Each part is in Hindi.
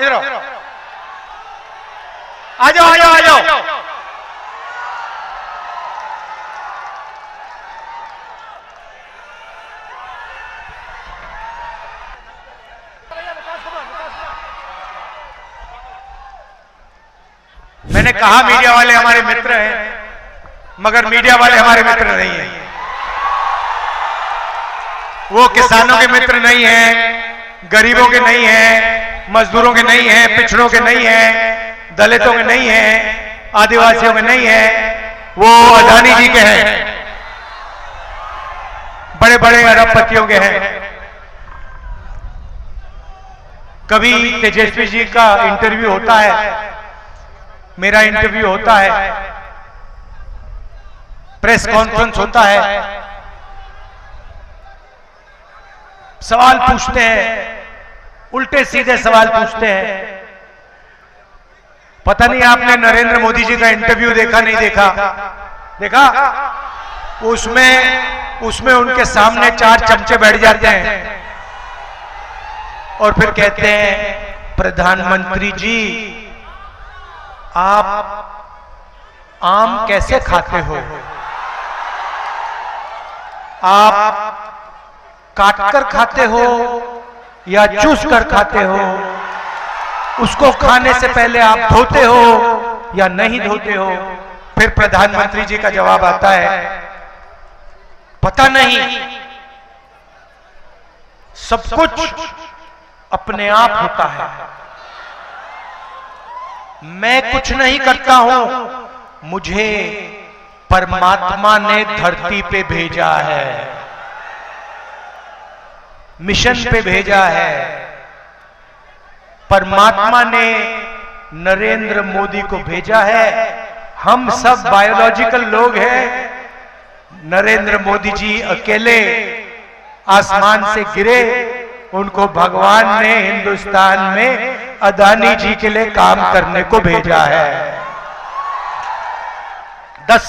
इधर आओ, आ जाओ आ जाओ आ जाओ। मैंने कहा मीडिया वाले हमारे मित्र हैं, मगर मीडिया वाले हमारे मित्र नहीं हैं। वो किसानों के मित्र नहीं हैं, गरीबों के नहीं हैं, मजदूरों के नहीं हैं, पिछड़ों के नहीं हैं, दलितों के नहीं हैं, आदिवासियों के नहीं हैं। वो अदानी जी के हैं, बड़े बड़े अरबपतियों के हैं। कभी तेजस्वी जी का इंटरव्यू होता है, मेरा इंटरव्यू होता है, प्रेस कॉन्फ्रेंस होता है, सवाल पूछते हैं, उल्टे सीधे सवाल पूछते हैं। पता नहीं आपने नरेंद्र मोदी जी का इंटरव्यू देखा नहीं देखा? देखा? उसमें उनके सामने 4 चमचे बैठ जाते हैं और फिर कहते हैं, प्रधानमंत्री जी आप आम कैसे खाते हो? आप काटकर खाते हो या चूस कर खाते हो? उसको खाने से पहले आप धोते हो या नहीं धोते हो? फिर प्रधानमंत्री जी का जवाब आता है, पता नहीं, सब कुछ अपने आप होता है, मैं कुछ नहीं करता हूं, मुझे परमात्मा ने धरती पे भेजा है, मिशन पे भेजा है। परमात्मा ने नरेंद्र मोदी को भेजा है। हम सब बायोलॉजिकल लोग हैं। नरेंद्र मोदी जी अकेले आसमान से गिरे, उनको भगवान ने हिंदुस्तान में अदानी जी के लिए काम करने को भेजा है। 10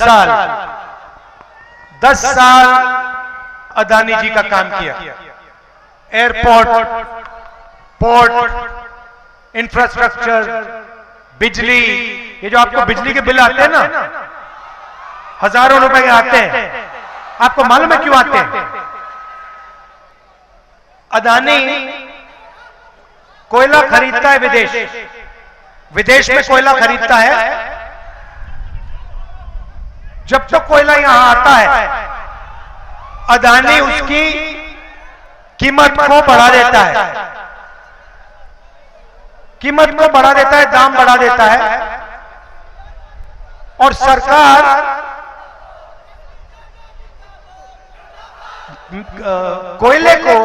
साल अदानी जी का काम किया। एयरपोर्ट, पोर्ट, इंफ्रास्ट्रक्चर, बिजली, ये जो आपको बिजली के बिल आते हैं ना, हजारों रुपए के आते हैं, आपको मालूम है क्यों आते हैं? अदानी कोयला खरीदता है विदेश में कोयला खरीदता है। जब तक कोयला यहां आता है, अदानी उसकी कीमत को बढ़ा देता है, कीमत को बढ़ा देता है, दाम बढ़ा देता है, और सरकार कोयले को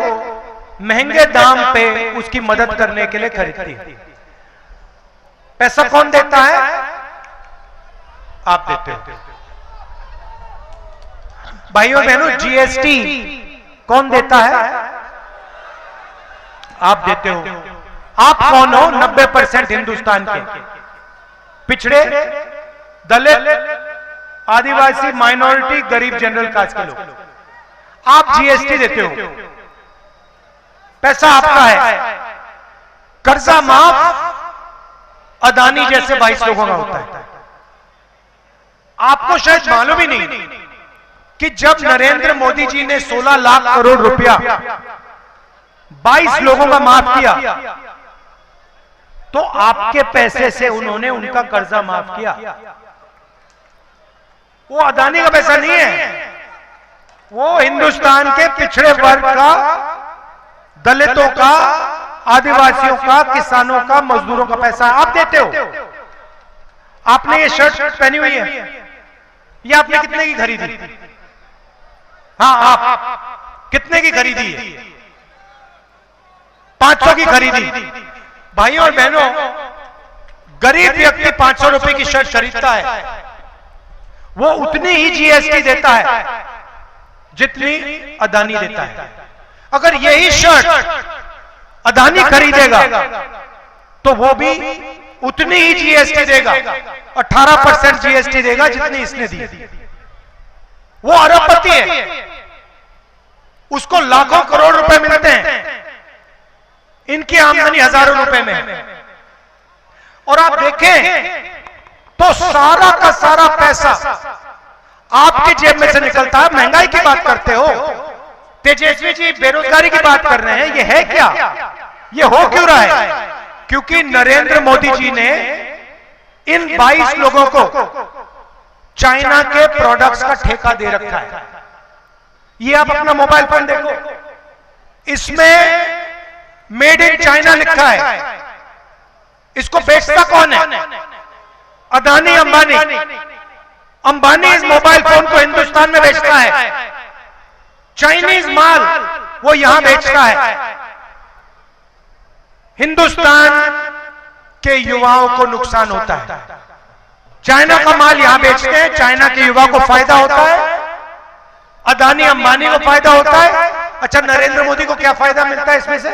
महंगे दाम पे उसकी मदद करने के लिए खरीदती है। पैसा कौन देता है? आप देते हो। भाइयों बहनों, जीएसटी कौन देता है? आप देते हो। आप कौन हो? 90% हिंदुस्तान के पिछड़े, दलित, आदिवासी, माइनॉरिटी, गरीब, जनरल कास्ट के लोग। आप जीएसटी देते हो, पैसा आपका है। कर्जा माफ अदानी जैसे 22 लोगों का होता है। आपको शायद मालूम ही नहीं कि जब नरेंद्र मोदी जी ने 16 लाख करोड़ रुपया 22 लोगों का माफ किया, तो आपके पैसे से उन्होंने उनका कर्जा माफ किया। वो अदानी का पैसा नहीं है, वो हिंदुस्तान के पिछड़े वर्ग का, दलितों का, आदिवासियों का, किसानों का, मजदूरों का पैसा आप देते हो। आपने ये शर्ट पहनी हुई है, ये आपने कितने की खरीदी? हाँ, आप कितने की खरीदी है? 500 की खरीदी। भाइयों और बहनों, गरीब व्यक्ति 500 रुपए की शर्ट खरीदता है, वो उतनी ही जीएसटी देता है जितनी अदानी देता है। अगर यही शर्ट अदानी खरीदेगा तो वो भी उतनी ही जीएसटी देगा, 18% जीएसटी देगा जितनी इसने दी। वो अरबपति है, उसको लाखों करोड़ रुपए मिलते हैं, इनकी आमदनी हजारों रुपए में है। और आप देखें तो सारा का सारा पैसा आपकी जेब में से निकलता है। महंगाई की बात करते हो, तेजस्वी जी बेरोजगारी की बात कर रहे हैं, ये है क्या? ये हो क्यों रहा है? क्योंकि नरेंद्र मोदी जी ने इन 22 लोगों को चाइना के प्रोडक्ट्स का ठेका दे रखा है। ये आप अपना मोबाइल फोन देखो, इसमें मेड इन चाइना लिखा है। इसको बेचता कौन है? अदानी अंबानी। अंबानी इस मोबाइल फोन को हिंदुस्तान में बेचता है, चाइनीज माल वो यहां बेचता है। हिंदुस्तान के युवाओं को नुकसान होता है। चाइना का माल यहां बेचते हैं, चाइना के युवा को फायदा होता है, अदानी अंबानी को फायदा होता है। अच्छा, नरेंद्र मोदी को क्या फायदा मिलता है इसमें से?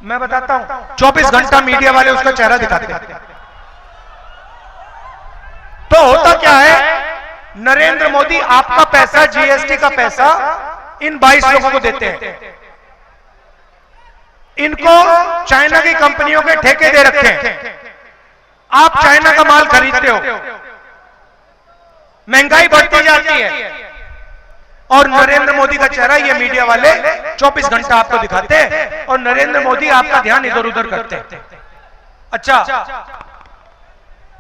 मैं बताता हूं। 24 घंटा मीडिया वाले उसका चेहरा दिखाते हैं। तो होता क्या है, नरेंद्र मोदी आपका पैसा, जीएसटी का पैसा इन 22 लोगों को देते हैं। इनको चाइना की कंपनियों के ठेके दे रखे हैं। आप चाइना का माल खरीदते हो, महंगाई बढ़ती जाती है, और नरेंद्र मोदी का चेहरा ये मीडिया वाले 24 घंटा आपको दिखाते हैं, और नरेंद्र मोदी आपका ध्यान इधर उधर करते हैं। अच्छा,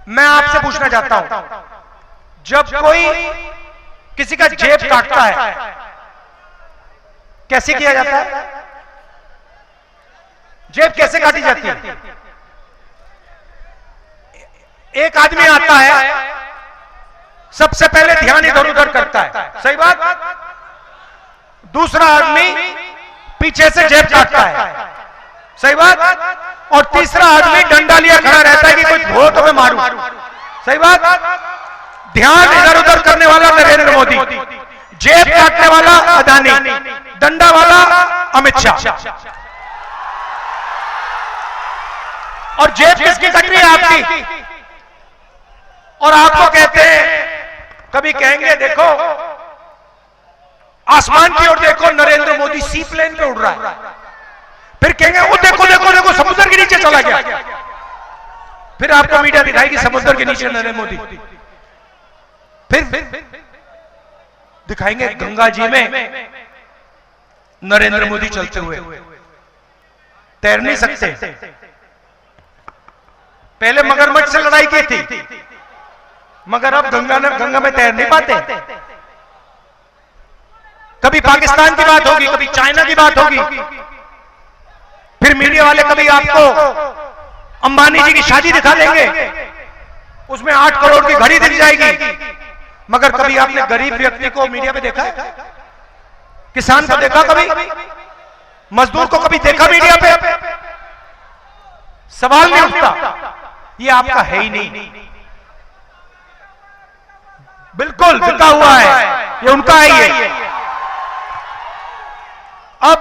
मैं आपसे पूछना चाहता हूं, जब कोई किसी का जेब काटता है, कैसे किया जाता है? जेब कैसे काटी जाती है? एक आदमी आता है, सबसे पहले ध्यान इधर उधर करता है, सही बात। दूसरा आदमी पीछे से जेब काटता है, सही बात। और तीसरा आदमी डंडा लिया खड़ा रहता है कि कुछ हो तो मैं मारूं, सही बात। ध्यान इधर उधर करने वाला नरेंद्र मोदी, जेब काटने वाला अदानी, डंडा वाला अमित शाह। और जेब किसकी कट रही है? आपकी। और आपको कहते हैं, कभी कहेंगे देखो आसमान की ओर देखो, नरेंद्र मोदी सी प्लेन पे उड़ रहा है। फिर कहेंगे वो देखो देखो देखो समुद्र के नीचे चला गया। फिर आपको मीडिया दिखाएगी समुद्र के नीचे नरेंद्र मोदी। फिर दिखाएंगे गंगा जी में नरेंद्र मोदी चलते हुए। तैर नहीं सकते। पहले मगरमच्छ से लड़ाई की थी, मगर अब गंगा में तैर नहीं पाते। कभी पाकिस्तान की बात होगी, कभी चाइना की बात होगी, फिर मीडिया वाले कभी आपको अंबानी जी की शादी दिखा देंगे, उसमें 8 करोड़ की घड़ी दिख जाएगी। मगर कभी आपने गरीब व्यक्ति को मीडिया पे देखा है? किसान को देखा कभी? मजदूर को कभी देखा मीडिया पे? सवाल नहीं उठता। ये आपका है ही नहीं, बिल्कुल बिका हुआ है, ये उनका ही है। अब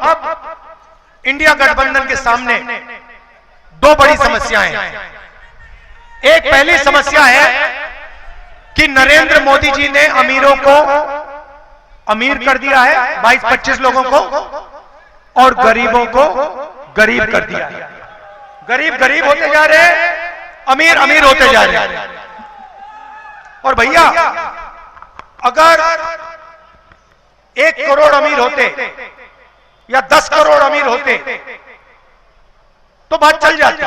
इंडिया गठबंधन के सामने 2 बड़ी समस्याएं हैं। एक पहली समस्या है कि नरेंद्र मोदी जी ने अमीरों को अमीर कर दिया है, 22-25 लोगों को, और गरीबों को गरीब कर दिया है। गरीब गरीब होते जा रहे हैं, अमीर अमीर होते जा रहे हैं। और भैया, अगर 1 करोड़ अमीर होते या 10 करोड़ अमीर होते तो बात चल जाती।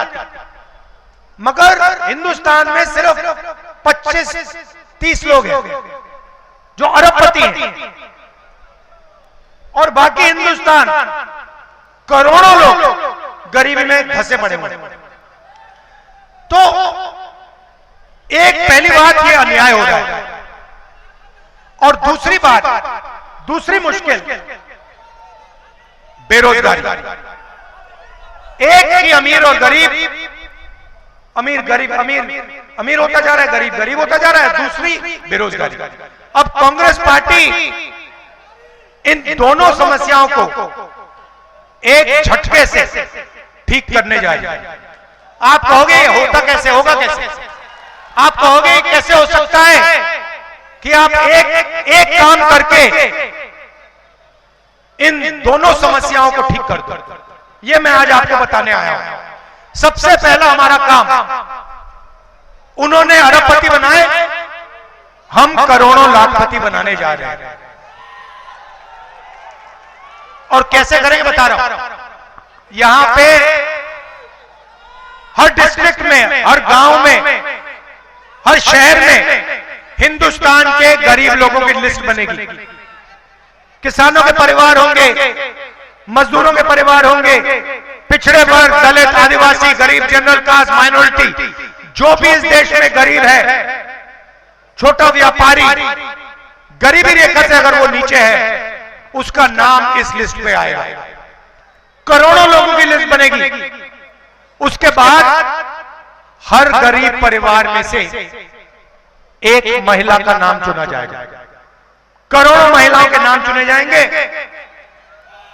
मगर हिंदुस्तान में सिर्फ 25-30 लोग हैं जो अरबपति हैं, और बाकी हिंदुस्तान करोड़ों लोग गरीबी में धंसे पड़े हुए। तो एक पहली बात ये अन्याय हो रहा है, और दूसरी बात, दूसरी मुश्किल बेरोजगारी। एक ही अमीर और गरीब, अमीर गरीब अमीर होता जा रहा है, गरीब गरीब होता जा रहा है। दूसरी बेरोजगारी। अब कांग्रेस पार्टी इन दोनों समस्याओं को एक झटके से ठीक करने जा रही है। आप कहोगे होता कैसे, होगा कैसे? आप कहोगे कैसे हो सकता है कि आप एक काम करके इन दोनों समस्याओं को ठीक कर दो? ये मैं आज आपको बताने आया हूं। सबसे पहला हमारा काम, उन्होंने अरबपति बनाए, हम करोड़ों लाखपति बनाने जा रहे हैं। और कैसे करेंगे बता रहा हूं। यहां पे हर डिस्ट्रिक्ट में, हर गांव में, हर शहर में हिंदुस्तान के गरीब लोगों की लिस्ट बनेगी। किसानों के परिवार होंगे, मजदूरों के परिवार होंगे, पिछड़े वर्ग, दलित, आदिवासी, गरीब, जनरल कास्ट, माइनॉरिटी, जो भी इस देश में गरीब है, छोटा व्यापारी, गरीबी रेखा से अगर वो नीचे है, उसका नाम इस लिस्ट में आएगा। करोड़ों लोगों की लिस्ट बनेगी। उसके बाद हर गरीब परिवार में से एक महिला का नाम चुना जाएगा। करोड़ों महिलाओं के नाम चुने जाएंगे।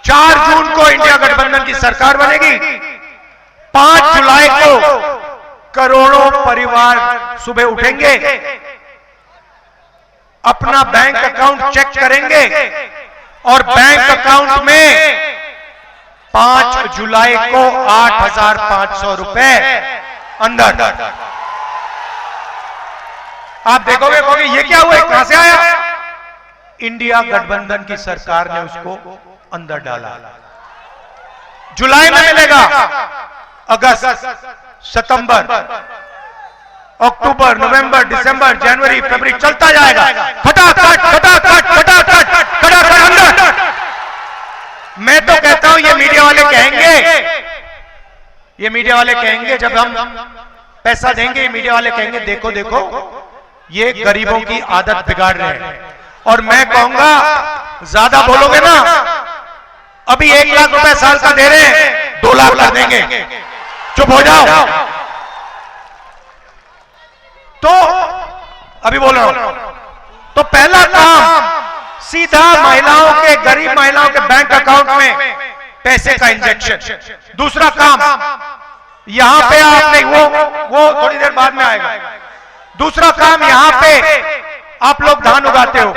4 जून को इंडिया गठबंधन की सरकार बनेगी। 5 जुलाई को करोड़ों परिवार सुबह उठेंगे, अपना बैंक अकाउंट चेक करेंगे और बैंक अकाउंट में 5 जुलाई को 8,500 रुपए अंदर। आप देखोगे कहोगे ये क्या हुआ, कहां से आया? इंडिया गठबंधन की सरकार ने उसको अंदर डाला। जुलाई में मिलेगा, अगस्त, सितंबर, अक्टूबर, नवंबर, दिसंबर, जनवरी, फरवरी, चलता जाएगा। फटाफट फटाफट फटाफट फटाफट अंदर। मैं तो कहता हूं ये मीडिया वाले कहेंगे जब हम पैसा देंगे, मीडिया वाले कहेंगे देखो देखो ये गरीबों की आदत बिगाड़ रहे हैं। और मैं कहूंगा ज्यादा बोलोगे ना, अभी 1 लाख रुपए साल का दे रहे हैं, 2 लाख कर देंगे, चुप हो जाओ। तो अभी बोल रहा हूं, तो पहला काम सीधा महिलाओं के, गरीब महिलाओं के बैंक अकाउंट में पैसे का इंजेक्शन। दूसरा काम, यहां पे आपने वो थोड़ी देर बाद में आएगा। दूसरा काम, यहां पे आप लोग धान उगाते हो,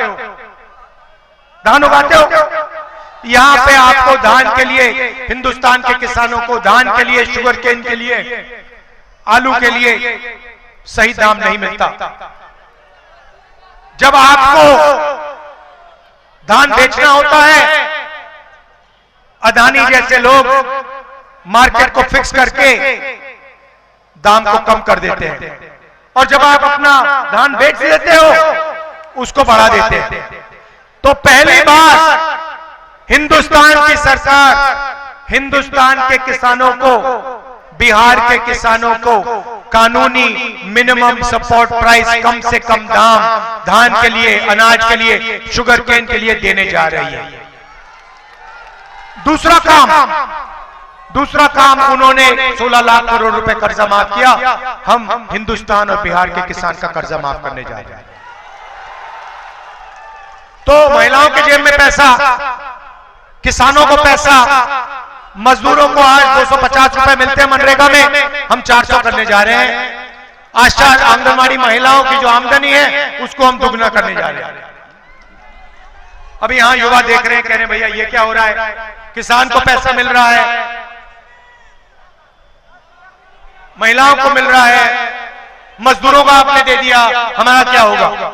यहां पे आपको धान के लिए, हिंदुस्तान के किसानों को धान के लिए, शुगर केन के लिए, आलू के लिए सही दाम नहीं मिलता। जब आपको धान बेचना होता है, अदानी जैसे लोग मार्केट को फिक्स करके दाम को कम कर देते हैं, और जब आप अपना धान बेच देते हो उसको बढ़ा देते हैं। तो पहली बार हिंदुस्तान की सरकार हिंदुस्तान के किसानों को, बिहार के किसानों को कानूनी मिनिमम सपोर्ट प्राइस, कम से कम दाम धान के लिए, अनाज के लिए, शुगर केन के लिए देने जा रही है। दूसरा काम उन्होंने 16 लाख करोड़ रुपए कर्जा माफ किया। हम हिंदुस्तान और बिहार के किसान का कर्जा माफ करने जा रहे हैं। तो महिलाओं के जेब में पैसा, किसानों को पैसा, मजदूरों को आज 250 रुपए मिलते हैं मनरेगा में, हम 400 करने जा रहे हैं। आशा आंगनवाड़ी महिलाओं की जो आमदनी है उसको हम दुगना करने जा रहे हैं। अभी यहां युवा देख रहे हैं, कह रहे हैं भैया ये क्या हो रहा है, किसान को पैसा मिल रहा है, महिलाओं को मिल रहा है, मजदूरों का आपने दे दिया, हमारा क्या होगा?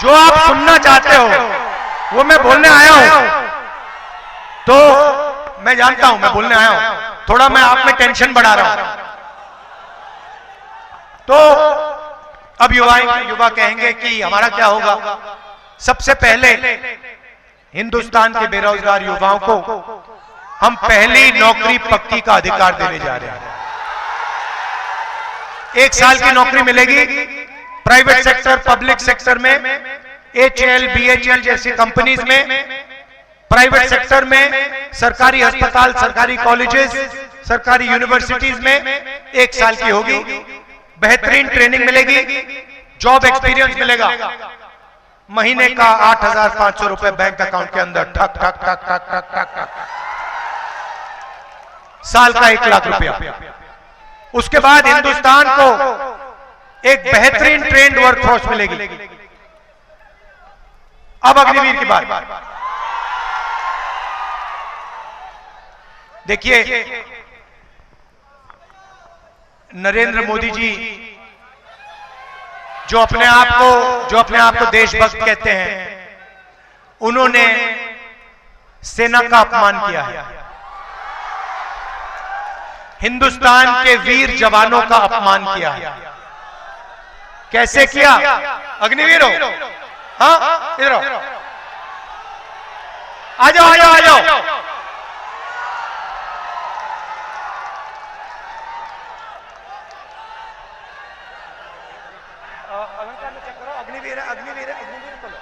जो आप सुनना चाहते हो वो मैं बोलने आया हूं। तो मैं जानता हूं मैं बोलने आया हूं, थोड़ा मैं आप में टेंशन बढ़ा रहा हूं। तो अब युवा कहेंगे कि हमारा क्या होगा? सबसे पहले हिंदुस्तान के बेरोजगार युवाओं को हम पहली नौकरी पक्की का अधिकार देने जा रहे हैं। 1 साल की नौकरी मिलेगी प्राइवेट सेक्टर, पब्लिक सेक्टर में, HAL, BHEL जैसी कंपनीज में, प्राइवेट सेक्टर में, सरकारी अस्पताल, सरकारी कॉलेजेस, सरकारी यूनिवर्सिटीज में 1 साल की होगी। बेहतरीन ट्रेनिंग मिलेगी, जॉब एक्सपीरियंस मिलेगा। महीने का 8,500 रुपए बैंक अकाउंट के अंदर, ठक ठक ठक ठक ठक ठक ठक। साल का 1 लाख रुपया। उसके बाद हिंदुस्तान को एक बेहतरीन ट्रेंड वर्कफोर्स मिलेगी। अब अग्निवीर की बात देखिए, नरेंद्र मोदी जी जो अपने आप को देशभक्त कहते हैं, उन्होंने सेना का अपमान किया है, हिंदुस्तान के वीर जवानों का अपमान किया है। कैसे किया? अग्निवीर हो, हाँ इधर आओ, आ जाओ आ जाओ आ जाओ। अलंकार में चेक करो, अग्निवीर है, अग्निवीर है, अग्निवीर को लो।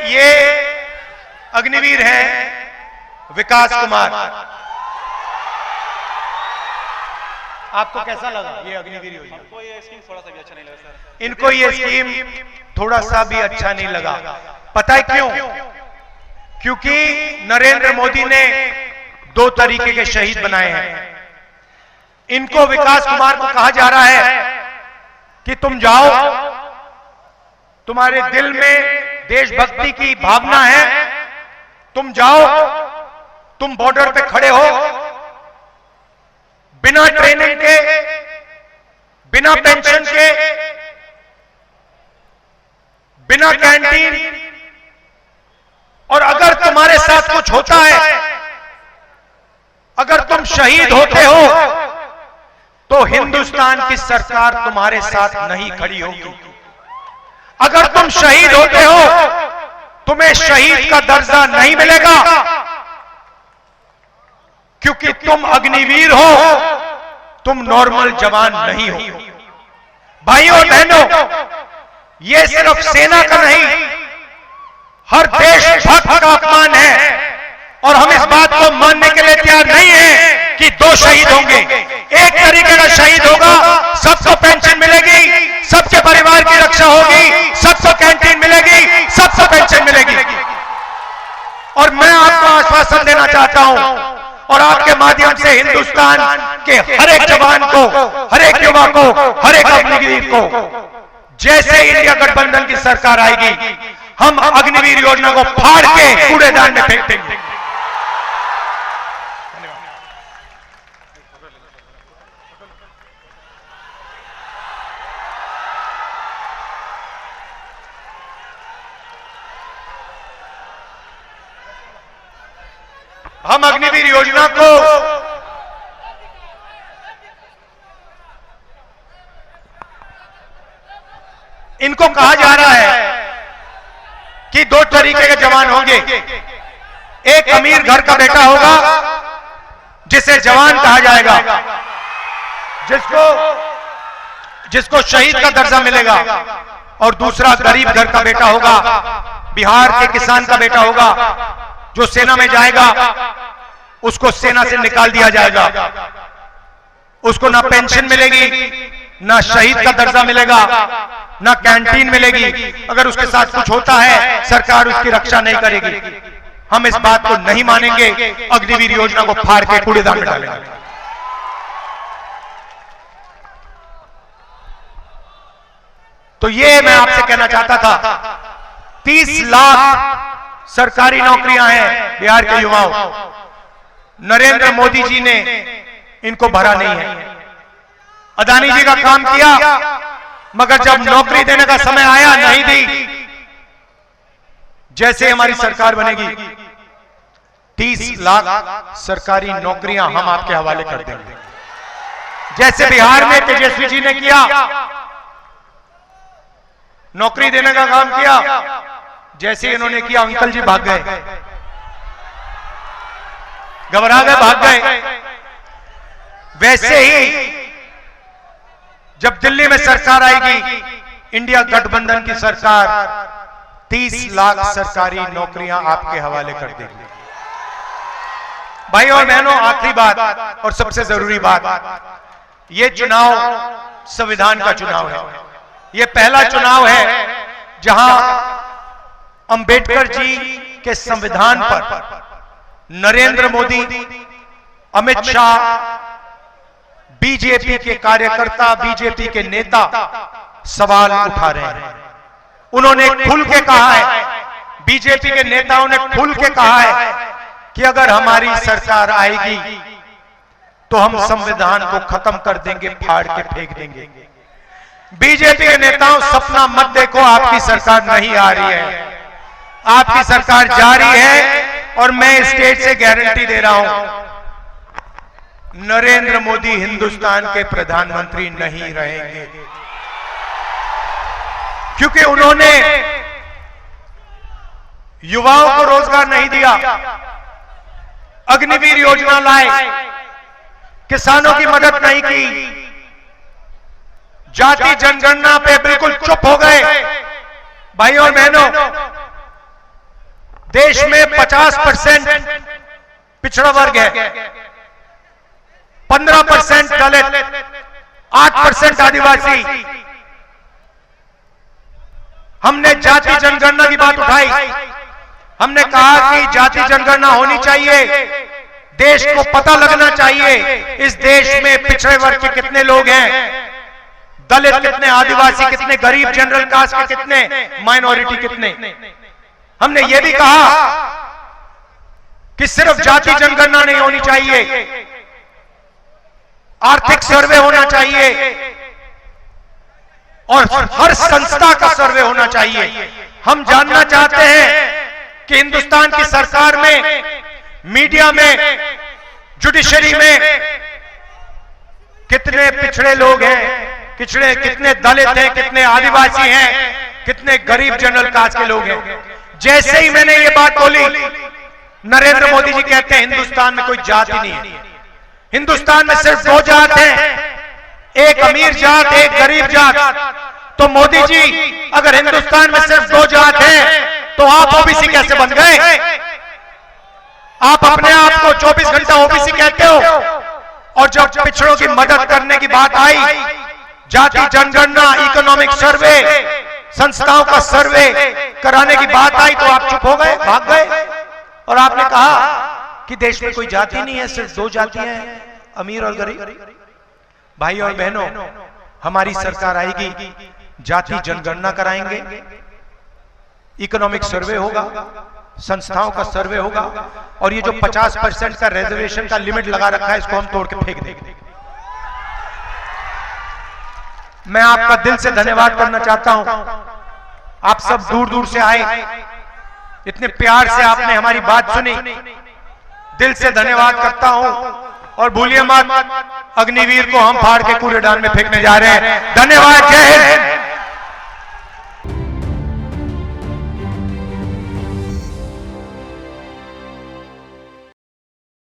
ये अग्निवीर हैं विकास कुमार। आपको कैसा लगा ये अग्निवीर योजना? हमको ये स्कीम थोड़ा सा भी अच्छा नहीं लगा सर। इनको ये स्कीम थोड़ा सा भी अच्छा नहीं लगा। पता है क्यों? क्योंकि नरेंद्र मोदी ने 2 तरीके के शहीद बनाए हैं। इनको विकास कुमार को कहा जा रहा है कि तुम जाओ, तुम्हारे दिल में देशभक्ति की भावना है, तुम जाओ, तुम बॉर्डर पे खड़े हो, बिना ट्रेनिंग के, बिना पेंशन के, बिना कैंटीन, और अगर तुम्हारे साथ कुछ होता है, अगर तुम शहीद होते हो, तो हिंदुस्तान की सरकार तुम्हारे साथ नहीं खड़ी होगी। अगर तुम शहीद होते हो, तुम्हें शहीद का दर्जा नहीं मिलेगा, क्योंकि तुम अग्निवीर हो, तुम नॉर्मल जवान नहीं हो। भाइयों और बहनों, यह सिर्फ सेना का नहीं, हर देशभक्त का अपमान है, और हम इस बात को मानने के लिए तैयार नहीं है कि 2 शहीद होंगे। एक तरीके का शहीद होगा, सबको पेंशन मिलेगी, सबके परिवार की रक्षा होगी, सबको कैंटीन मिलेगी, सबको पेंशन मिलेगी। और मैं आपको आश्वासन देना चाहता हूं, और आपके माध्यम से हिंदुस्तान के हर एक जवान को, हर एक युवा को, हर एक अग्निवीर को, जैसे इंडिया गठबंधन की सरकार आएगी, हम अग्निवीर योजना को फाड़ के कूड़ेदान में फेंक देंगे। हम अग्निवीर योजना को इनको कहा जा रहा है कि 2 तरीके के जवान होंगे। एक अमीर घर का बेटा होगा, जिसे जवान कहा जाएगा, जिसको शहीद का दर्जा मिलेगा, और दूसरा गरीब घर का बेटा होगा, बिहार के किसान का बेटा होगा, जो सेना में जाएगा, उसको सेना से निकाल दिया जाएगा, उसको ना पेंशन मिलेगी, ना शहीद का दर्जा मिलेगा, ना कैंटीन मिलेगी। अगर उसके साथ कुछ होता है, सरकार उसकी रक्षा नहीं करेगी। हम इस बात को नहीं मानेंगे, अग्निवीर योजना को फाड़ के कूड़ेदान में डालेंगे। तो ये मैं आपसे कहना चाहता था, 30 लाख सरकारी नौकरियां हैं बिहार के युवाओं, नरेंद्र मोदी जी ने इनको भरा नहीं है। अदानी जी का काम किया, मगर जब नौकरी देने का समय आया नहीं दी। जैसे हमारी सरकार बनेगी 30 लाख सरकारी नौकरियां हम आपके हवाले कर देंगे। जैसे बिहार में तेजस्वी जी ने किया, नौकरी देने का काम किया, जैसे इन्होंने किया अंकल जी भाग गए, घबरा गए, भाग गए। वैसे ही जब दिल्ली में सरकार आएगी, इंडिया गठबंधन की सरकार 30 लाख सरकारी नौकरियां आपके हवाले कर देगी। भाई और बहनों, आखिरी बात और सबसे जरूरी बात, यह चुनाव संविधान का चुनाव है। यह पहला चुनाव है जहां अंबेडकर जी के संविधान पर नरेंद्र मोदी, अमित शाह, बीजेपी के कार्यकर्ता, बीजेपी के नेता सवाल उठा रहे हैं। उन्होंने खुल के कहा है, बीजेपी के नेताओं ने खुल के कहा है कि अगर हमारी सरकार आएगी तो हम संविधान को खत्म कर देंगे, फाड़ के फेंक देंगे। बीजेपी के नेताओं, सपना मत देखो, आपकी सरकार नहीं आ रही है, आपकी सरकार जारी है। और मैं स्टेज से गारंटी दे रहा हूं, नरेंद्र मोदी हिंदुस्तान के प्रधानमंत्री नहीं रहेंगे, क्योंकि उन्होंने युवाओं को रोजगार नहीं दिया, अग्निवीर योजना लाए, किसानों की मदद नहीं की, जाति जनगणना पे बिल्कुल चुप हो गए। भाइयों और बहनों, देश में 50% पिछड़ा वर्ग है, 15% दलित, 8% आदिवासी। हमने जाति जनगणना की बात उठाई, हमने कहा कि जाति जनगणना होनी चाहिए, देश को पता लगना चाहिए इस देश में पिछड़े वर्ग के कितने लोग हैं, दलित कितने, आदिवासी कितने, गरीब जनरल कास्ट के कितने, माइनॉरिटी कितने। हमने यह भी कहा कि सिर्फ जाति जनगणना नहीं होनी चाहिए, आर्थिक सर्वे होना चाहिए और हर संस्था का सर्वे होना चाहिए। हम जानना चाहते हैं कि हिंदुस्तान की सरकार में, मीडिया में, जुडिशरी में कितने पिछड़े लोग हैं, कितने दलित हैं, कितने आदिवासी हैं, कितने गरीब जनरल कास्ट के लोग हैं। जैसे ही मैंने ये बात बोली, नरेंद्र मोदी जी कहते हैं हिंदुस्तान में कोई जाति नहीं है, हिंदुस्तान में सिर्फ 2 जात हैं, एक अमीर जात, एक गरीब जात। तो मोदी जी, अगर हिंदुस्तान में सिर्फ 2 जात हैं तो आप ओबीसी कैसे बन गए? आप अपने आप को 24 घंटा ओबीसी कहते हो, और जब पिछड़ों की मदद करने की बात आई, जाति जनगणना, इकोनॉमिक सर्वे, संस्थाओं का सर्वे कराने की बात आई, तो आप चुप हो गए, भाग गए और आपने कहा कि देश में कोई जाति नहीं है, सिर्फ 2 जातियां हैं, अमीर और गरीब। भाई और बहनों, हमारी सरकार आएगी, जाति जनगणना कराएंगे, इकोनॉमिक सर्वे होगा, संस्थाओं का सर्वे होगा, और ये जो 50% का रिजर्वेशन का लिमिट लगा रखा है, इसको हम तोड़ के फेंक देंगे। मैं आपका दिल से धन्यवाद करना चाहता हूं, आप सब दूर दूर से आए, इतने प्यार से आपने हमारी बात सुनी, दिल से धन्यवाद करता हूं। और भूलिए मत, अग्निवीर को हम फाड़ के कूड़ेदान में फेंकने जा रहे हैं। धन्यवाद, जय हिंद।